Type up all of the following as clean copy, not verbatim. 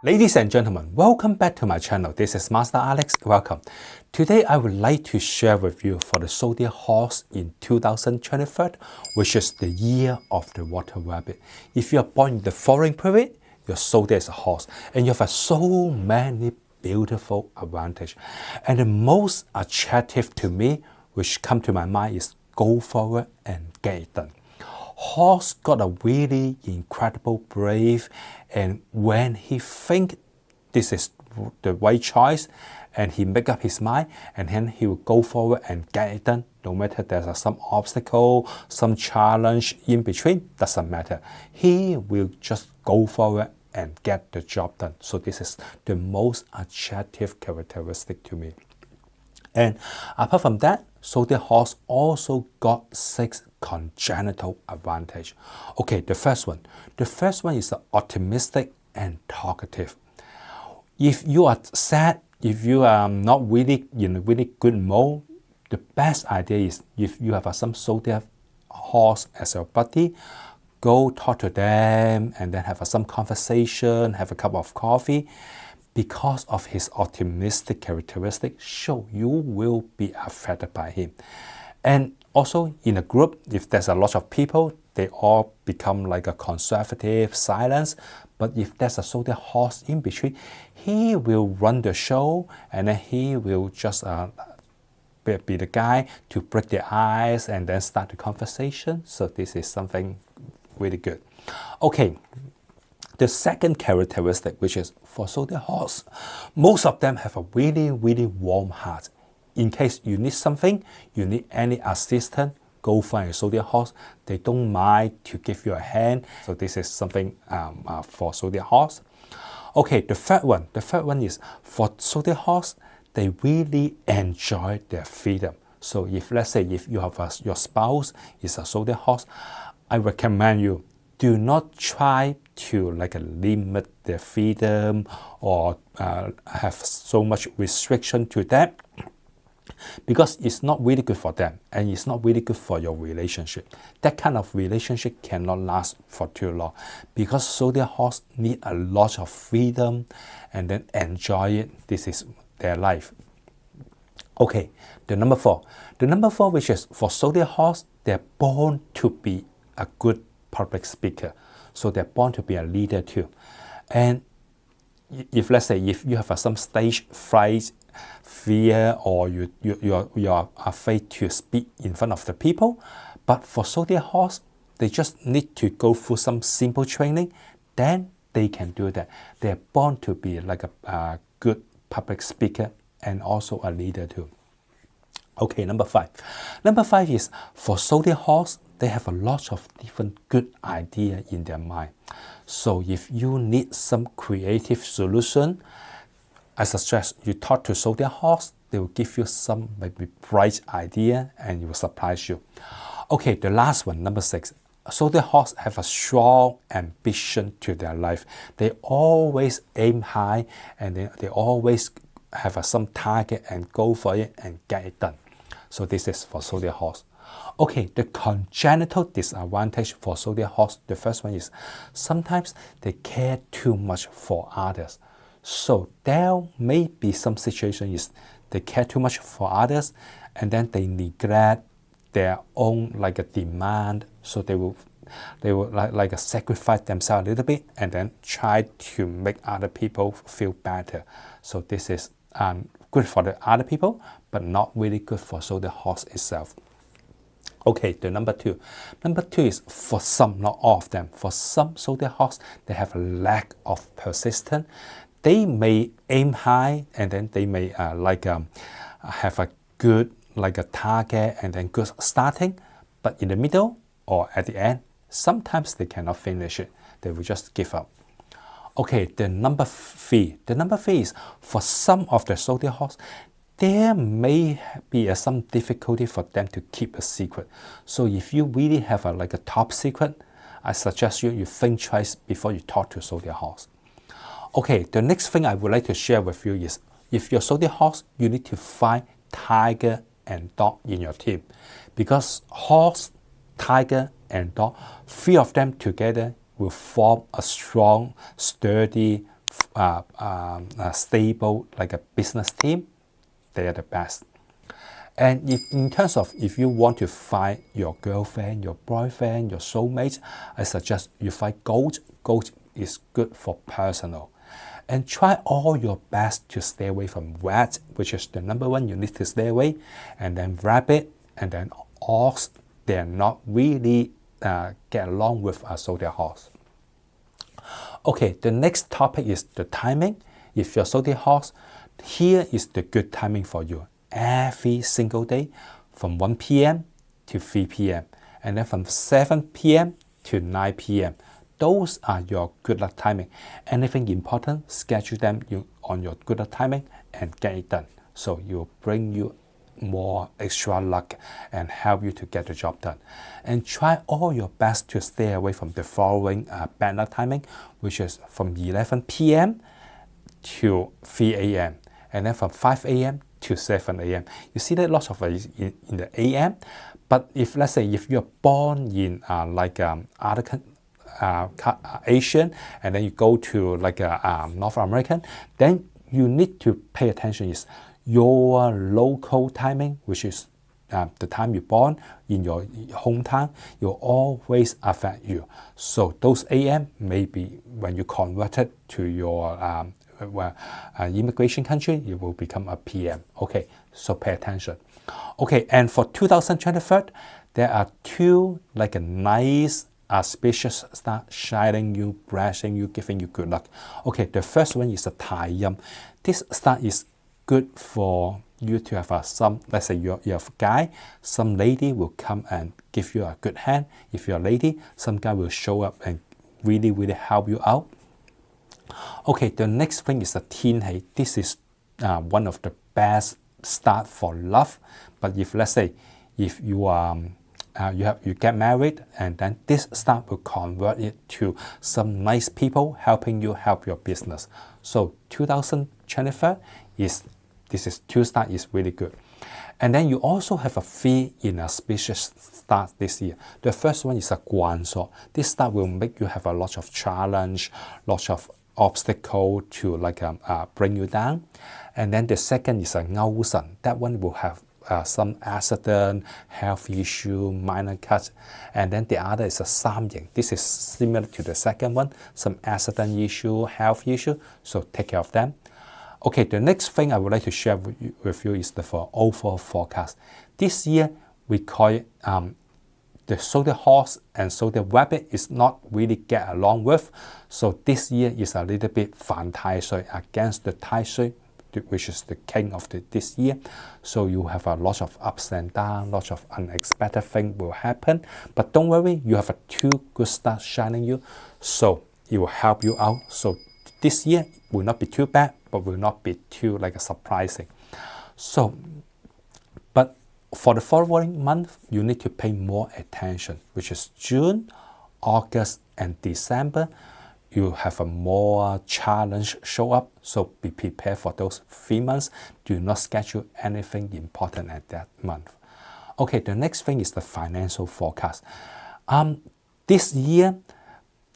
Ladies and gentlemen, welcome back to my channel. This is Master Alex. Welcome. Today I would like to share with you for the Zodiac horse in 2023, which is the year of the water rabbit. If you are born in the following period, your Zodiac is a horse, and you have so many beautiful advantages. And the most attractive to me, which come to my mind, is go forward and get it done. Horse got a really incredible brave, and when he think this is the right choice and he make up his mind, and then he will go forward and get it done, no matter there's some obstacle, some challenge in between, doesn't matter. He will just go forward and get the job done. So this is the most attractive characteristic to me. And apart from that, Zodiac horse also got 6 congenital advantage. Okay, the first one is optimistic and talkative. If you are sad, if you are not really in a really good mood, the best idea is if you have some Zodiac horse as your buddy, go talk to them and then have some conversation, have a cup of coffee. Because of his optimistic characteristic, so you will be affected by him. And also in a group, if there's a lot of people, they all become like a conservative, silence. But if there's a Zodiac horse in between, he will run the show, and then he will just be the guy to break the ice and then start the conversation. So this is something really good. Okay. The second characteristic, which is for Zodiac horse, most of them have a really, really warm heart. In case you need something, you need any assistance, go find a Zodiac horse. They don't mind to give you a hand. So this is something for Zodiac horse. Okay, the third one is for Zodiac horse, they really enjoy their freedom. So if let's say if you have your spouse is a Zodiac horse, I recommend you do not try to limit their freedom or have so much restriction to them, because it's not really good for them and it's not really good for your relationship. That kind of relationship cannot last for too long, because Zodiac horse need a lot of freedom and then enjoy it. This is their life. Okay, the number 4, which is for Zodiac horse, they're born to be a good public speaker. So they're born to be a leader too. And if let's say if you have some stage fright, fear, or you are afraid to speak in front of the people, but for Zodiac horse, they just need to go through some simple training, then they can do that. They're born to be like a good public speaker and also a leader too. Okay, number 5. Number 5 is for Zodiac horse, they have a lot of different good ideas in their mind. So if you need some creative solution, I suggest you talk to Zodiac horse. They will give you some maybe bright idea and it will surprise you. Okay, the last one, number 6. Zodiac horse have a strong ambition to their life. They always aim high, and they always have some target and go for it and get it done. So this is for Zodiac horse. Okay, the congenital disadvantage for Zodiac horse, the first one is sometimes they care too much for others. So there may be some situations they care too much for others, and then they neglect their own a demand. So they will sacrifice themselves a little bit and then try to make other people feel better. So this is good for the other people, but not really good for Zodiac horse itself. Okay, the number 2. Number 2 is for some, not all of them. For some Zodiac horse, they have a lack of persistence. They may aim high, and then they may have a good a target and then good starting, but in the middle or at the end, sometimes they cannot finish it. They will just give up. Okay, the number 3. The number 3 is for some of the Zodiac horse, there may be some difficulty for them to keep a secret. So if you really have a top secret, I suggest you think twice before you talk to Zodiac horse. Okay, the next thing I would like to share with you is if you're Zodiac horse, you need to find tiger and dog in your team, because horse, tiger, and dog, 3 of them together will form a strong, sturdy, stable like a business team, they are the best. And in terms of if you want to find your girlfriend, your boyfriend, your soulmate, I suggest you find gold. Gold is good for personal. And try all your best to stay away from rat, which is the number one you need to stay away. And then rabbit, and then ox, they're not really get along with a zodiac horse. Okay, the next topic is the timing. If you're zodiac horse, here is the good timing for you. Every single day from 1 p.m. to 3 p.m. and then from 7 p.m. to 9 p.m. Those are your good luck timing. Anything important, schedule them on your good luck timing and get it done. So it will bring you more extra luck and help you to get the job done. And try all your best to stay away from the following bad luck timing, which is from 11 p.m. to 3 a.m. and then from 5 a.m. to 7 a.m. You see that lots of it in the a.m. But if let's say if you're born in other Asian and then you go to like North American, then you need to pay attention is your local timing, which is the time you're born in your hometown, will always affect you. So those AM maybe when you convert it to your immigration country, it will become a PM. Okay, so pay attention. Okay, and for 2023, there are two like a nice auspicious star shining you, blessing you, giving you good luck. Okay, the first one is a Tai Yam. This star is good for you to have some, let's say you're a guy, some lady will come and give you a good hand. If you're a lady, some guy will show up and really help you out. Okay, the next thing is a Tien Hei. This is one of the best start for love. But if let's say if you you get married, and then this star will convert it to some nice people helping you help your business. So 2023 this is 2 star is really good. And then you also have a 3 in auspicious start this year. The first one is a Guan So. This star will make you have a lot of challenge, lots of obstacle to like bring you down. And then the second is a Ngao Shen. That one will have some accident, health issue, minor cuts. And then the other is a Sam Ying. This is similar to the second one, some accident issue, health issue. So take care of them. Okay, the next thing I would like to share with you is the overall forecast. This year, we call it the zodiac horse and zodiac rabbit is not really get along with. So this year is a little bit Fan Tai Shui against the Tai Shui, which is the king of this year. So you have a lot of ups and downs, lots of unexpected things will happen. But don't worry, you have 2 good stars shining you. So it will help you out. So this year will not be too bad, but will not be too like surprising. So, but for the following month, you need to pay more attention, which is June, August, and December. You have a more challenge show up, so be prepared for those 3 months. Do not schedule anything important at that month. Okay, the next thing is the financial forecast. This year,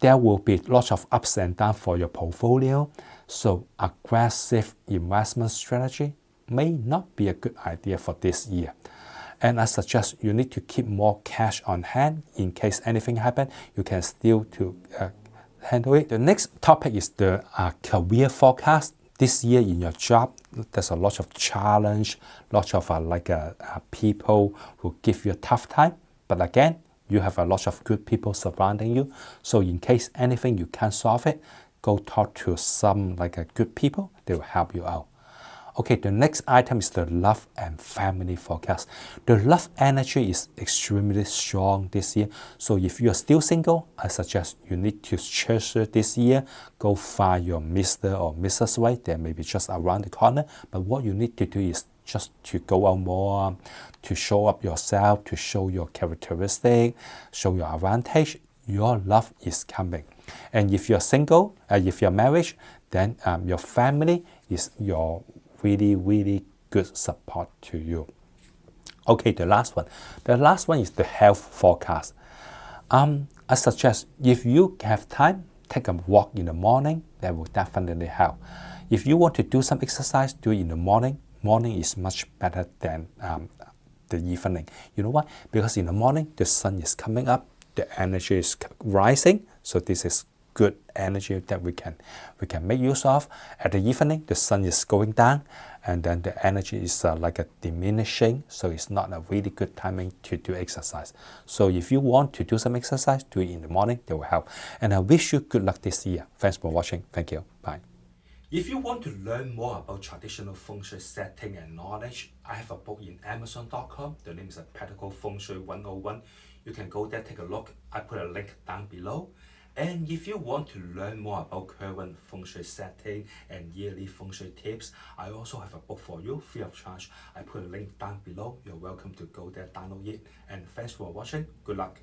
there will be lots of ups and downs for your portfolio, so aggressive investment strategy may not be a good idea for this year. And I suggest you need to keep more cash on hand in case anything happens. You can still handle it. The next topic is the career forecast. This year in your job, there's a lot of challenge, lots of people who give you a tough time. But again, you have a lot of good people surrounding you. So in case anything you can't solve it, go talk to some good people. They will help you out. Okay, the next item is the love and family forecast. The love energy is extremely strong this year. So if you are still single, I suggest you need to treasure this year. Go find your Mr. or Mrs. Right. They may be just around the corner. But what you need to do is just to go out more, to show up yourself, to show your characteristic, show your advantage. Your love is coming. And if you're single, if you're married, then your family is your really good support to you. Okay, the last one. The last one is the health forecast. I suggest if you have time, take a walk in the morning, that will definitely help. If you want to do some exercise, do it in the morning. Morning is much better than the evening. You know why? Because in the morning, the sun is coming up, the energy is rising, so this is good energy that we can make use of. At the evening, the sun is going down, and then the energy is like a diminishing, so it's not a really good timing to do exercise. So if you want to do some exercise, do it in the morning, that will help. And I wish you good luck this year. Thanks for watching. Thank you. Bye. If you want to learn more about traditional feng shui setting and knowledge, I have a book in Amazon.com. The name is Practical Feng Shui 101. You can go there, take a look. I put a link down below. And if you want to learn more about current feng shui setting and yearly feng shui tips, I also have a book for you, free of charge. I put a link down below. You're welcome to go there, download it. And thanks for watching. Good luck.